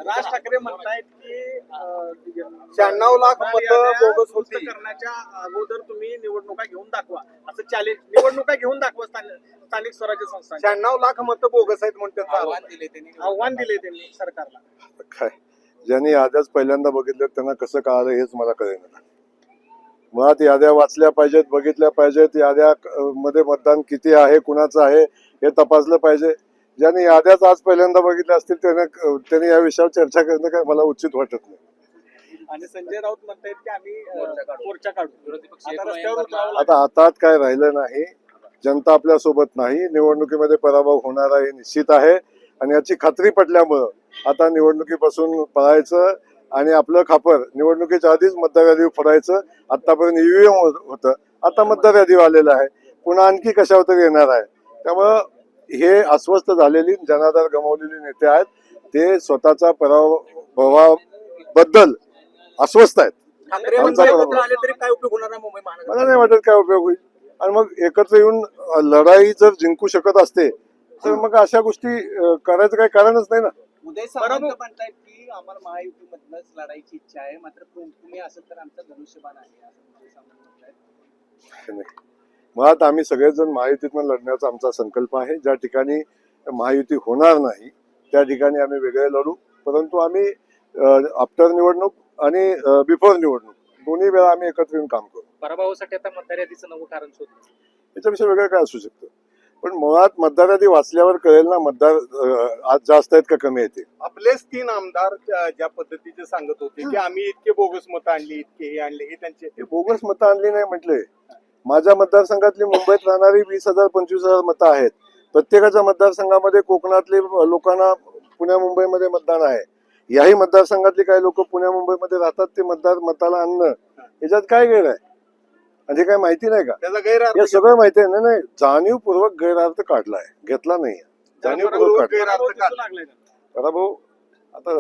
राज ठाकरे म्हणतायत की 96 लाख मतं बोगस होती करण्याच्या अगोदर तुम्ही निवडणुका घेऊन दाखवा, असं चॅलेंज निवडणुका घेऊन दाखवा स्थानिक स्वराज्य संस्था 96 लाख मतं बोगस आहेत म्हणून त्यांचं आव्हान दिले त्यांनी सरकारला. काय ज्यांनी याद्याच पहिल्यांदा बघितल्या त्यांना कसं कळालं हेच मला कळेना. मुळात याद्या वाचल्या पाहिजेत, बघितल्या पाहिजेत, याद्या मध्ये मतदान किती आहे, कुणाचं आहे हे तपासलं पाहिजे. ज्यांनी याद्याच आज पहिल्यांदा बघितल्या असतील त्यांनी या विषयावर चर्चा करणं काय मला उचित वाटत नाही. आणि संजय राऊत म्हणतायत की आम्ही मोर्चा काढू, विरोधी पक्ष आता रस्त्यावर उतरावं लागेल. आता हातात काय राहिलं नाही. जनता आपल्या सोबत नाही. निवडणुकीमध्ये पराभव होणार आहे निश्चित आहे आणि याची खात्री पटल्यामुळं आता निवडणुकीपासून पळायचं आणि आपलं खापर निवडणुकीच्या आधीच मतदार यादीवर फोडायचं. आतापर्यंत ईव्हीएम होतं, आता मतदार यादीवर आलेलं आहे, पुन्हा आणखी कशावर तरी येणार आहे. त्यामुळं हे अस्वस्थ झालेली जनाधार गमावलेली नेते आहेत. ते स्वतःचा पराभवाबद्दल अस्वस्थ आहेत. आले तरी काय उपयोग होणार नाही मुंबई महानगर. मला नाही वाटत काय उपयोग होईल. आणि मग एकत्र येऊन लढाई जर जिंकू शकत असते तर मग अशा गोष्टी करायचं काही कारणच नाही ना. उदय सामंत म्हणतायत की आम्हाला महायुतीमधनच लढायची इच्छा आहे, मात्र तुम्ही असं तर आमचं धनुष्यबाण आहे असं उदय सामंत म्हणतायत. मुळात आम्ही सगळेजण महायुतीतून लढण्याचा आमचा संकल्प आहे. ज्या ठिकाणी महायुती होणार नाही त्या ठिकाणी आम्ही वेगळे लढू. परंतु आम्ही आफ्टर निवडणूक आणि बिफोर निवडणूक दोन्ही वेळा आम्ही एकत्र येऊन काम करू. पराभवासाठी आता मतदार यादीचं नवं कारण शोधलं, याच्याविषयी वेगळं काय असू शकतं. पण मुळात मतदार यादी वाचल्यावर कळेल ना मतदार आज जास्त आहेत का कमी आहेत. आपलेच 3 आमदार ज्या पद्धतीचे सांगत होते की आम्ही इतके बोगस मतं आणली, इतके हे आणले, हे त्यांचे बोगस मतं आणली नाही म्हटले. माझ्या मतदारसंघातली मुंबईत राहणारी 20,000 25,000 मतं आहेत. प्रत्येकाच्या मतदारसंघामध्ये कोकणातले लोकांना पुण्या मुंबईमध्ये मतदान आहे. याही मतदारसंघातले काही लोक पुण्या मुंबईमध्ये राहतात. ते मताला आणणं याच्यात काय गैर आहे म्हणजे काय माहिती नाही का. त्याचा गैरअर्थ हे सगळं माहिती आहे. नाही जाणीवपूर्वक गैरअर्थ काढलाय, घेतला नाही. जाणीवपूर्वक गैरअर्थ काढला. पराभव आता